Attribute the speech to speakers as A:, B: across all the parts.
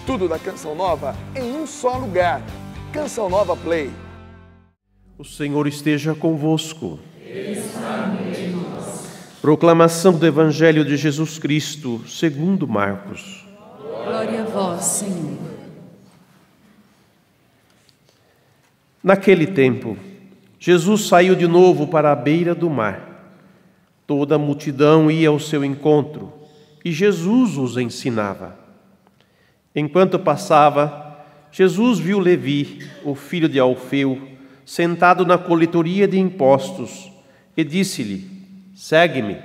A: Tudo da Canção Nova em um só lugar. Canção Nova Play.
B: O Senhor esteja convosco. Proclamação do Evangelho de Jesus Cristo, segundo Marcos.
C: Glória a vós, Senhor.
B: Naquele tempo, Jesus saiu de novo para a beira do mar. Toda a multidão ia ao seu encontro e Jesus os ensinava. Enquanto passava, Jesus viu Levi, o filho de Alfeu, sentado na coletoria de impostos, e disse-lhe: "Segue-me."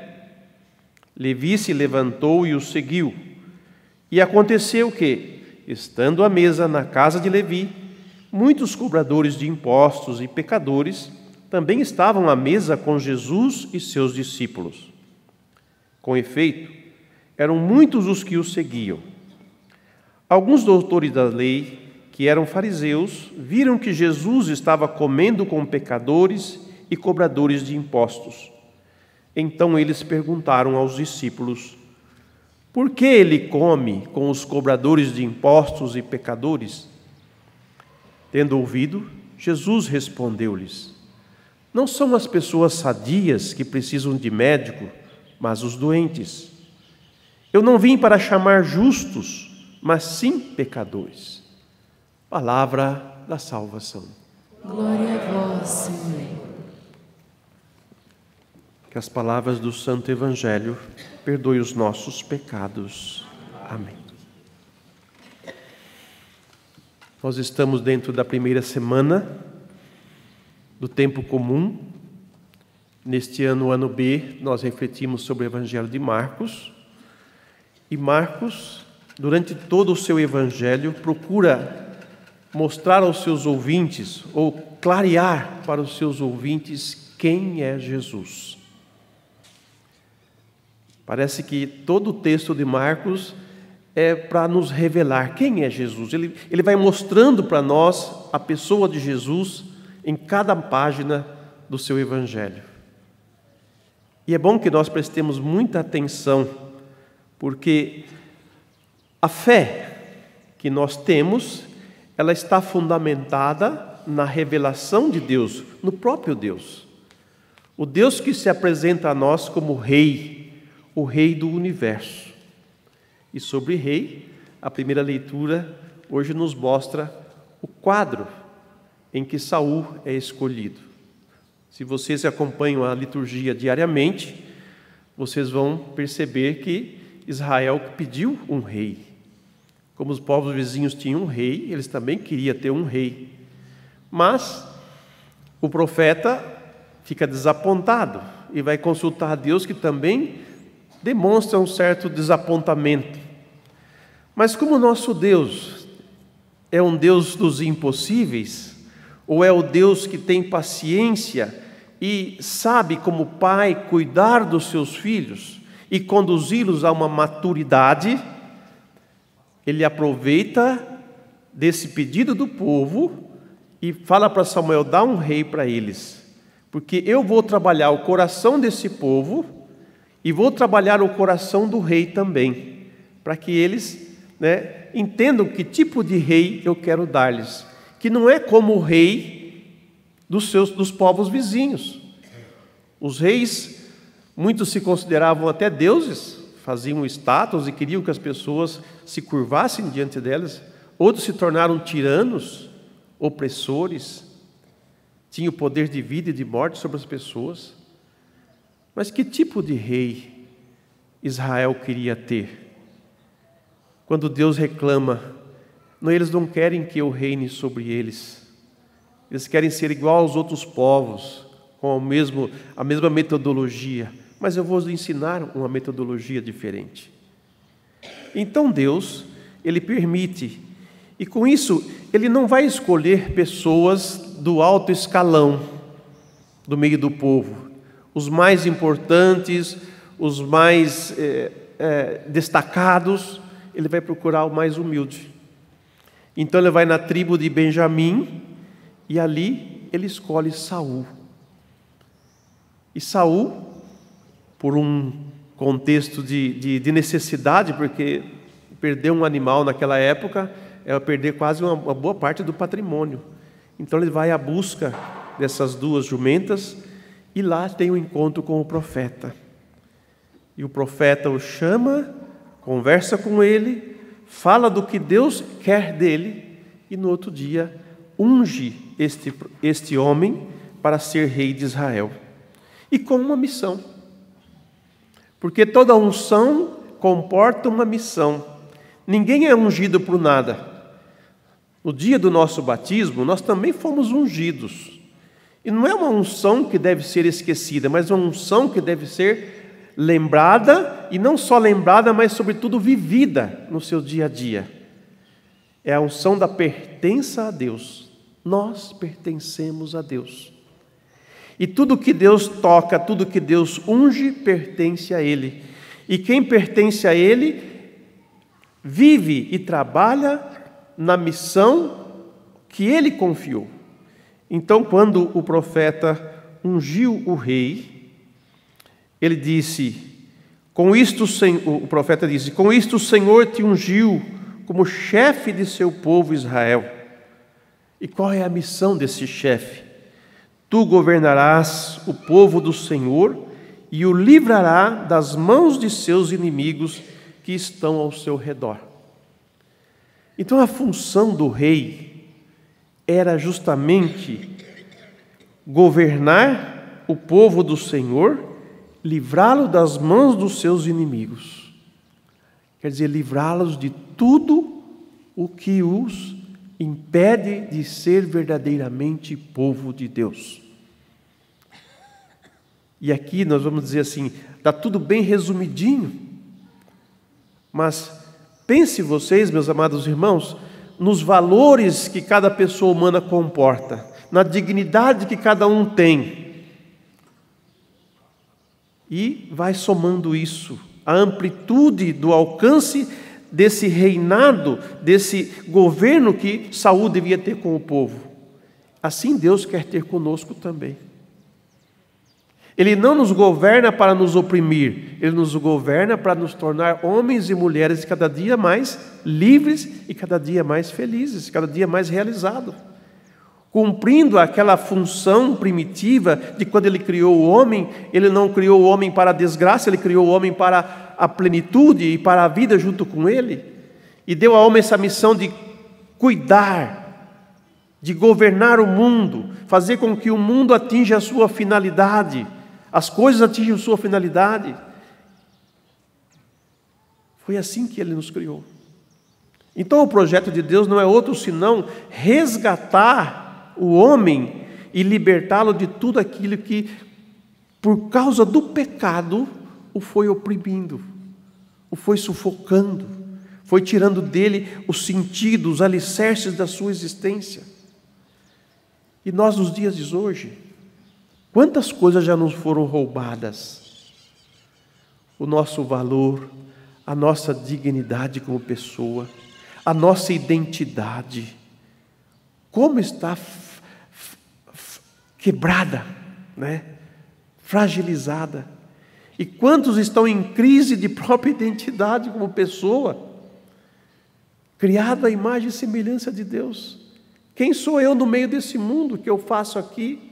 B: Levi se levantou e o seguiu. E aconteceu que, estando à mesa na casa de Levi, muitos cobradores de impostos e pecadores também estavam à mesa com Jesus e seus discípulos. Com efeito, eram muitos os que o seguiam. Alguns doutores da lei, que eram fariseus, viram que Jesus estava comendo com pecadores e cobradores de impostos. Então eles perguntaram aos discípulos: "Por que ele come com os cobradores de impostos e pecadores?" Tendo ouvido, Jesus respondeu-lhes: "Não são as pessoas sadias que precisam de médico, mas os doentes. Eu não vim para chamar justos, mas sim pecadores." Palavra da salvação.
C: Glória a vós, Senhor.
B: Que as palavras do Santo Evangelho perdoem os nossos pecados. Amém. Nós estamos dentro da primeira semana do tempo comum. Neste ano, ano B, nós refletimos sobre o Evangelho de Marcos. E Marcos, durante todo o seu Evangelho, procura mostrar aos seus ouvintes, ou clarear para os seus ouvintes, quem é Jesus. Parece que todo o texto de Marcos é para nos revelar quem é Jesus. Ele vai mostrando para nós a pessoa de Jesus em cada página do seu Evangelho. E é bom que nós prestemos muita atenção, porque a fé que nós temos, ela está fundamentada na revelação de Deus, no próprio Deus. O Deus que se apresenta a nós como Rei, o Rei do Universo. E sobre Rei, a primeira leitura hoje nos mostra o quadro em que Saul é escolhido. Se vocês acompanham a liturgia diariamente, vocês vão perceber que Israel pediu um rei. Como os povos vizinhos tinham um rei, eles também queriam ter um rei. Mas o profeta fica desapontado e vai consultar a Deus, que também demonstra um certo desapontamento. Mas como o nosso Deus é um Deus dos impossíveis, ou é o Deus que tem paciência e sabe, como pai, cuidar dos seus filhos e conduzi-los a uma maturidade, ele aproveita desse pedido do povo e fala para Samuel: dá um rei para eles, porque eu vou trabalhar o coração desse povo e vou trabalhar o coração do rei também, para que eles entendam que tipo de rei eu quero dar-lhes, que não é como o rei dos povos vizinhos. Os reis, muitos se consideravam até deuses, faziam estátuas e queriam que as pessoas se curvassem diante delas. Outros se tornaram tiranos, opressores, tinham o poder de vida e de morte sobre as pessoas. Mas que tipo de rei Israel queria ter? Quando Deus reclama, eles não querem que eu reine sobre eles. Eles querem ser igual aos outros povos, com a mesma metodologia. Mas eu vou lhes ensinar uma metodologia diferente. Então Deus, Ele permite. E com isso, Ele não vai escolher pessoas do alto escalão, do meio do povo. Os mais importantes, os mais destacados, Ele vai procurar o mais humilde. Então Ele vai na tribo de Benjamim e ali Ele escolhe Saul. E Saul, por um contexto de necessidade, porque Perder um animal naquela época é perder quase uma boa parte do patrimônio. Então ele vai à busca dessas duas jumentas e lá tem um encontro com o profeta. E o profeta o chama, conversa com ele, fala do que Deus quer dele e no outro dia unge este homem para ser rei de Israel. E com uma missão. Porque toda unção comporta uma missão. Ninguém é ungido por nada. No dia do nosso batismo, nós também fomos ungidos. E não é uma unção que deve ser esquecida, mas uma unção que deve ser lembrada, e não só lembrada, mas sobretudo vivida no seu dia a dia. É a unção da pertença a Deus. Nós pertencemos a Deus. E tudo que Deus toca, tudo que Deus unge, pertence a Ele. E quem pertence a Ele, vive e trabalha na missão que Ele confiou. Então, quando o profeta ungiu o rei, ele disse, o profeta disse, com isto o Senhor te ungiu como chefe de seu povo Israel. E qual é a missão desse chefe? Tu governarás o povo do Senhor e o livrará das mãos de seus inimigos que estão ao seu redor. Então a função do rei era justamente governar o povo do Senhor, livrá-lo das mãos dos seus inimigos. Quer dizer, livrá-los de tudo o que os impede de ser verdadeiramente povo de Deus. E aqui nós vamos dizer assim, está tudo bem resumidinho, mas pense vocês, meus amados irmãos, nos valores que cada pessoa humana comporta, na dignidade que cada um tem. E vai somando isso, a amplitude do alcance desse reinado, desse governo que Saul devia ter com o povo. Assim Deus quer ter conosco também. Ele não nos governa para nos oprimir, Ele nos governa para nos tornar homens e mulheres cada dia mais livres e cada dia mais felizes, cada dia mais realizados. Cumprindo aquela função primitiva de quando Ele criou o homem, Ele não criou o homem para a desgraça, Ele criou o homem para a plenitude e para a vida junto com Ele. E deu ao homem essa missão de cuidar, de governar o mundo, fazer com que o mundo atinja a sua finalidade, as coisas atinjam sua finalidade. Foi assim que Ele nos criou. Então o projeto de Deus não é outro senão resgatar o homem e libertá-lo de tudo aquilo que, por causa do pecado, o foi oprimindo, o foi sufocando, foi tirando dele os sentidos, os alicerces da sua existência. E nós, nos dias de hoje, quantas coisas já nos foram roubadas? O nosso valor, a nossa dignidade como pessoa, a nossa identidade, como está quebrada, né? Fragilizada. E quantos estão em crise de própria identidade como pessoa, criada à imagem e semelhança de Deus? Quem sou eu no meio desse mundo? O que eu faço aqui?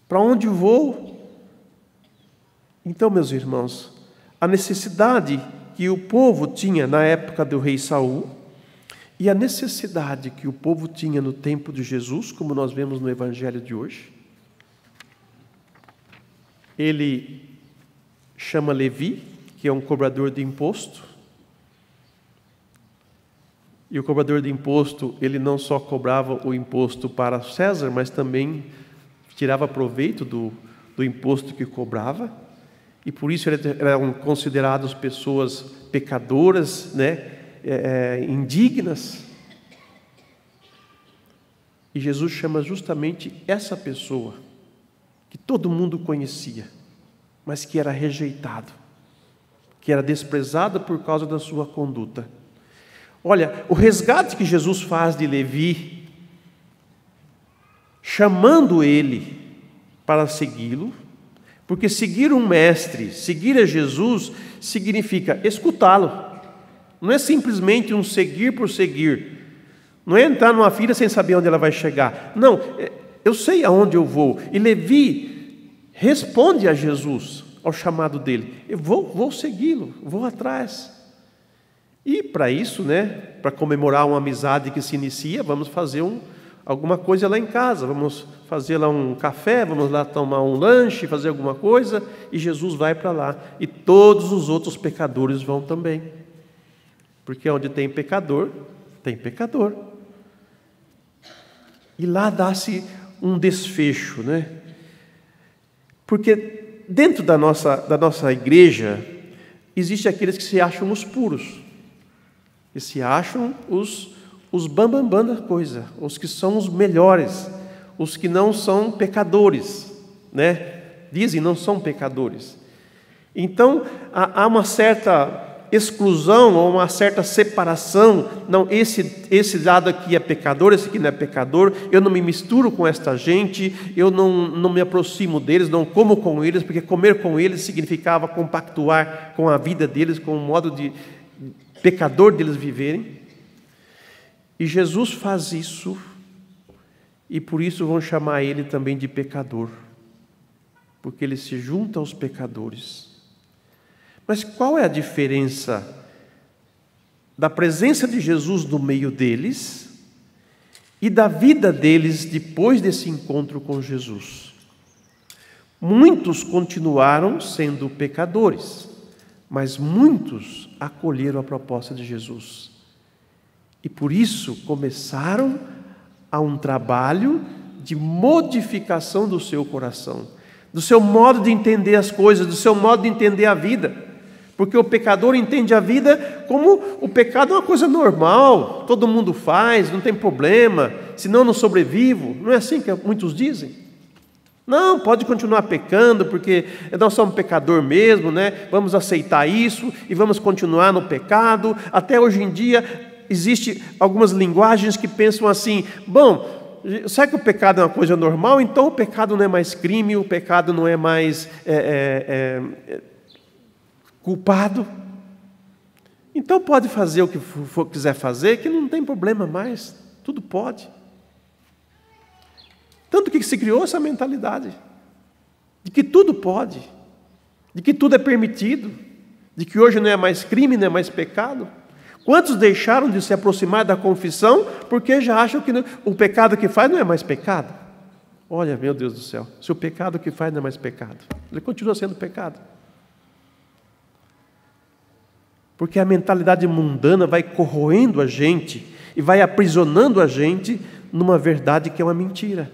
B: Para onde vou? Então, meus irmãos, a necessidade que o povo tinha na época do rei Saul e a necessidade que o povo tinha no tempo de Jesus, como nós vemos no Evangelho de hoje, ele chama Levi, que é um cobrador de imposto, e o cobrador de imposto, ele não só cobrava o imposto para César, mas também tirava proveito do imposto que cobrava, e por isso eram considerados pessoas pecadoras, né? Indignas. E Jesus chama justamente essa pessoa, que todo mundo conhecia, mas que era rejeitado, que era desprezado por causa da sua conduta. Olha, o resgate que Jesus faz de Levi, chamando ele para segui-lo, porque seguir um mestre, seguir a Jesus, significa escutá-lo, Não é simplesmente um seguir por seguir. Não é entrar numa fila sem saber onde ela vai chegar. Não, eu sei aonde eu vou. E Levi responde a Jesus, ao chamado dele. Eu vou segui-lo, vou atrás. E para isso, para comemorar uma amizade que se inicia, vamos fazer alguma coisa lá em casa. Vamos fazer lá um café, vamos lá tomar um lanche, fazer alguma coisa. E Jesus vai para lá. E todos os outros pecadores vão também. Porque onde tem pecador, tem pecador. E lá dá-se um desfecho, Porque dentro da nossa igreja, existem aqueles que se acham os puros, que se acham os bambambam da coisa, os que são os melhores, os que não são pecadores, Dizem não são pecadores. Então, há uma certa exclusão ou uma certa separação. Não, esse lado aqui é pecador, esse aqui não é pecador, eu não me misturo com esta gente, eu não me aproximo deles, não como com eles, porque comer com eles significava compactuar com a vida deles, com o modo de pecador deles viverem. E Jesus faz isso, e por isso vão chamar ele também de pecador, porque ele se junta aos pecadores. Mas qual é a diferença da presença de Jesus no meio deles e da vida deles depois desse encontro com Jesus? Muitos continuaram sendo pecadores, mas muitos acolheram a proposta de Jesus. E por isso começaram a um trabalho de modificação do seu coração, do seu modo de entender as coisas, do seu modo de entender a vida. Porque o pecador entende a vida como o pecado é uma coisa normal, todo mundo faz, não tem problema, senão eu não sobrevivo. Não é assim que muitos dizem? Não, pode continuar pecando, porque nós somos pecador mesmo, Vamos aceitar isso e vamos continuar no pecado. Até hoje em dia, existem algumas linguagens que pensam assim: bom, sabe que o pecado é uma coisa normal, então o pecado não é mais crime, o pecado não é mais culpado. Então pode fazer o que quiser fazer, que não tem problema mais, tudo pode. Tanto que se criou essa mentalidade de que tudo pode, de que tudo é permitido, de que hoje não é mais crime, não é mais pecado. Quantos deixaram de se aproximar da confissão porque já acham que o pecado que faz não é mais pecado? Olha, meu Deus do céu, se o pecado que faz não é mais pecado, ele continua sendo pecado. Porque a mentalidade mundana vai corroendo a gente e vai aprisionando a gente numa verdade que é uma mentira.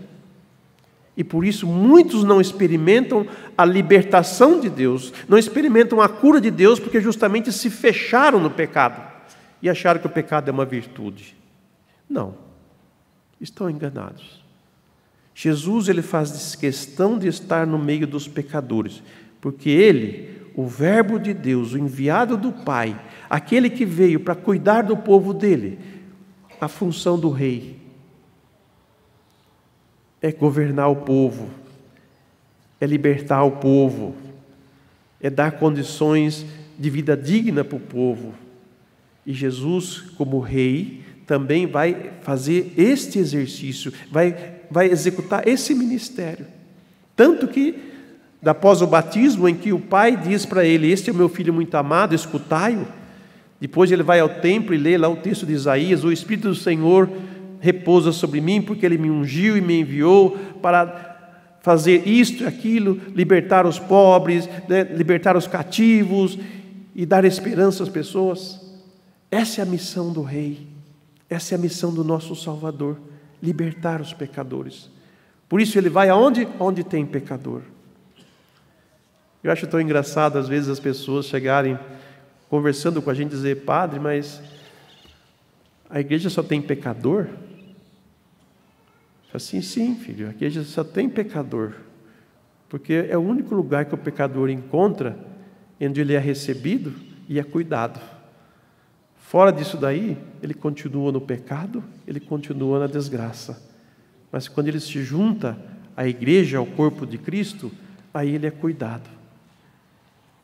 B: E por isso muitos não experimentam a libertação de Deus, não experimentam a cura de Deus, porque justamente se fecharam no pecado e acharam que o pecado é uma virtude. Não, estão enganados. Jesus, ele faz questão de estar no meio dos pecadores, porque ele, o Verbo de Deus, o enviado do Pai, aquele que veio para cuidar do povo dele, a função do rei é governar o povo, é libertar o povo, é dar condições de vida digna para o povo. E Jesus, como rei, também vai fazer este exercício, vai executar esse ministério. Tanto que, após o batismo, em que o pai diz para ele: este é o meu filho muito amado, escutai-o. Depois ele vai ao templo e lê lá o texto de Isaías: o Espírito do Senhor repousa sobre mim, porque ele me ungiu e me enviou para fazer isto e aquilo, libertar os pobres, libertar os cativos e dar esperança às pessoas. Essa é a missão do rei, essa é a missão do nosso Salvador, libertar os pecadores. Por isso ele vai aonde? Onde tem pecador. Eu acho tão engraçado às vezes as pessoas chegarem conversando com a gente e dizer: padre, mas a igreja só tem pecador? Assim, sim, filho, a igreja só tem pecador, porque é o único lugar que o pecador encontra onde ele é recebido e é cuidado. Fora disso daí, ele continua no pecado, ele continua na desgraça. Mas quando ele se junta à igreja, ao corpo de Cristo, aí ele é cuidado.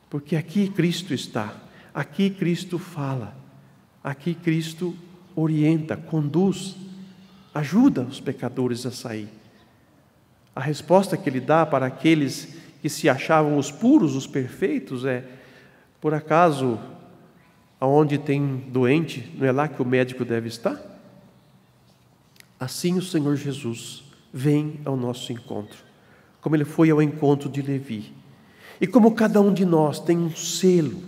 B: Porque aqui Cristo está, aqui Cristo fala, Aqui Cristo orienta, conduz, ajuda os pecadores a sair. A resposta que Ele dá para aqueles que se achavam os puros, os perfeitos, é: por acaso, aonde tem doente, não é lá que o médico deve estar? Assim o Senhor Jesus vem ao nosso encontro, como Ele foi ao encontro de Levi. E como cada um de nós tem um selo,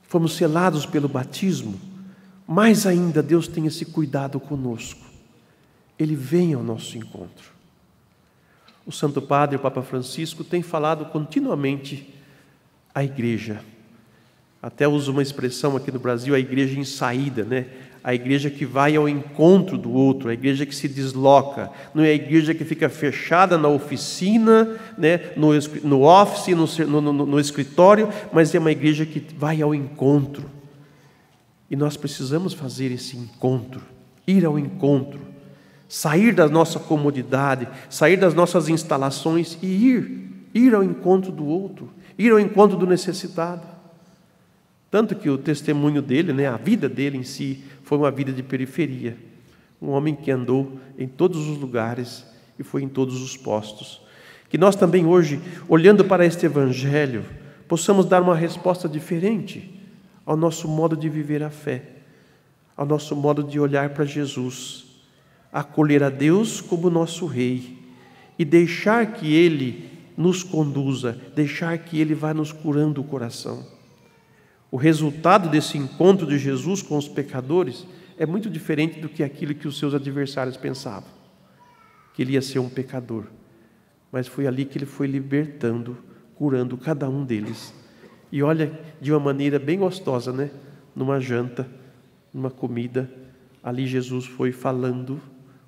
B: fomos selados pelo batismo, mais ainda Deus tem esse cuidado conosco. Ele vem ao nosso encontro. O Santo Padre, o Papa Francisco, tem falado continuamente à igreja. Até uso uma expressão aqui no Brasil, a igreja em saída, né? A igreja que vai ao encontro do outro, a igreja que se desloca. Não é a igreja que fica fechada na oficina, né? no office, no escritório, mas é uma igreja que vai ao encontro. E nós precisamos fazer esse encontro, ir ao encontro, sair da nossa comodidade, sair das nossas instalações e ir ao encontro do outro, ir ao encontro do necessitado. Tanto que o testemunho dele, né, a vida dele em si, foi uma vida de periferia. Um homem que andou em todos os lugares e foi em todos os postos. Que nós também hoje, olhando para este Evangelho, possamos dar uma resposta diferente ao nosso modo de viver a fé, ao nosso modo de olhar para Jesus, acolher a Deus como nosso Rei e deixar que Ele nos conduza, deixar que Ele vá nos curando o coração. O resultado desse encontro de Jesus com os pecadores é muito diferente do que aquilo que os seus adversários pensavam, que ele ia ser um pecador. Mas foi ali que ele foi libertando, curando cada um deles. E olha, de uma maneira bem gostosa, né? Numa janta, numa comida, ali Jesus foi falando,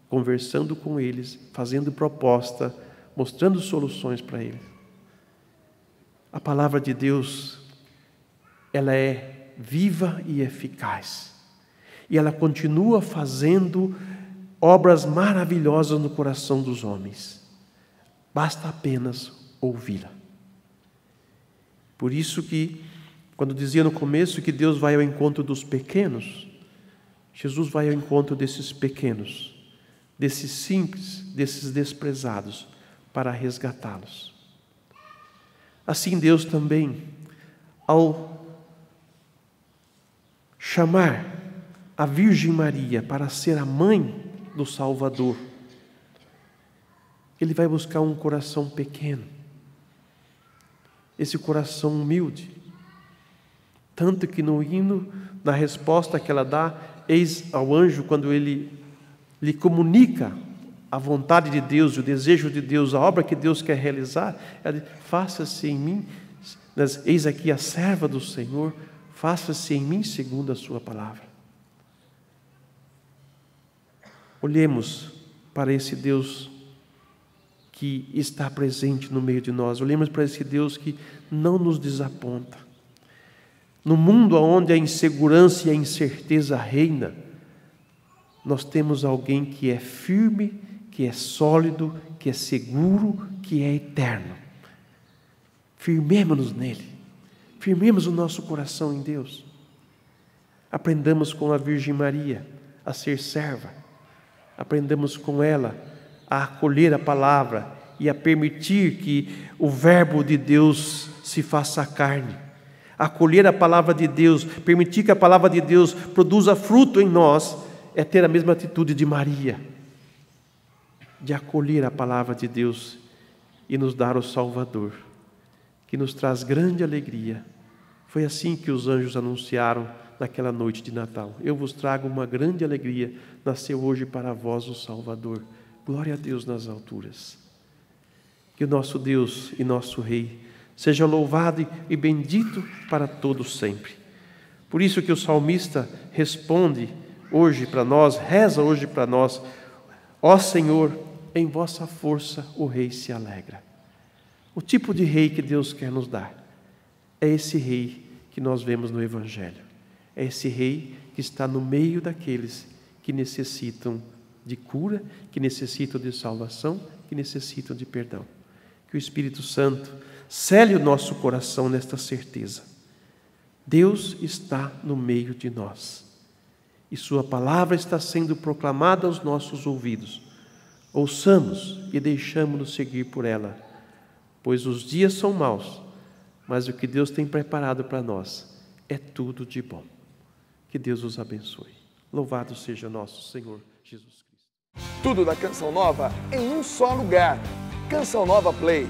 B: conversando com eles, fazendo proposta, mostrando soluções para eles. A palavra de Deus, ela é viva e eficaz. E ela continua fazendo obras maravilhosas no coração dos homens. Basta apenas ouvi-la. Por isso que, quando dizia no começo que Deus vai ao encontro dos pequenos, Jesus vai ao encontro desses pequenos, desses simples, desses desprezados, para resgatá-los. Assim Deus também, ao chamar a Virgem Maria para ser a mãe do Salvador, Ele vai buscar um coração pequeno, esse coração humilde. Tanto que no hino, na resposta que ela dá, eis ao anjo, quando ele lhe comunica a vontade de Deus, o desejo de Deus, a obra que Deus quer realizar, ela diz: faça-se em mim, eis aqui a serva do Senhor, faça-se em mim segundo a sua palavra. Olhemos para esse Deus que está presente no meio de nós. Olhemos para esse Deus que não nos desaponta. No mundo onde a insegurança e a incerteza reina, nós temos alguém que é firme, que é sólido, que é seguro, que é eterno. Firmemo-nos nele. Firmemos o nosso coração em Deus. Aprendamos com a Virgem Maria a ser serva. Aprendamos com ela a acolher a palavra e a permitir que o verbo de Deus se faça carne. Acolher a palavra de Deus, permitir que a palavra de Deus produza fruto em nós, é ter a mesma atitude de Maria, de acolher a palavra de Deus e nos dar o Salvador, que nos traz grande alegria. Foi assim que os anjos anunciaram naquela noite de Natal: eu vos trago uma grande alegria, nasceu hoje para vós o Salvador. Glória a Deus nas alturas. Que o nosso Deus e nosso Rei seja louvado e bendito para todos sempre. Por isso que o salmista responde hoje para nós, reza hoje para nós: ó Senhor, em vossa força o Rei se alegra. O tipo de Rei que Deus quer nos dar é esse Rei que nós vemos no Evangelho. É esse Rei que está no meio daqueles que necessitam de cura, que necessitam de salvação, que necessitam de perdão. Que o Espírito Santo cele o nosso coração nesta certeza. Deus está no meio de nós e sua palavra está sendo proclamada aos nossos ouvidos. Ouçamos e deixamos-nos seguir por ela, pois os dias são maus, mas o que Deus tem preparado para nós é tudo de bom. Que Deus os abençoe. Louvado seja nosso Senhor Jesus Cristo.
A: Tudo da Canção Nova em um só lugar. Canção Nova Play.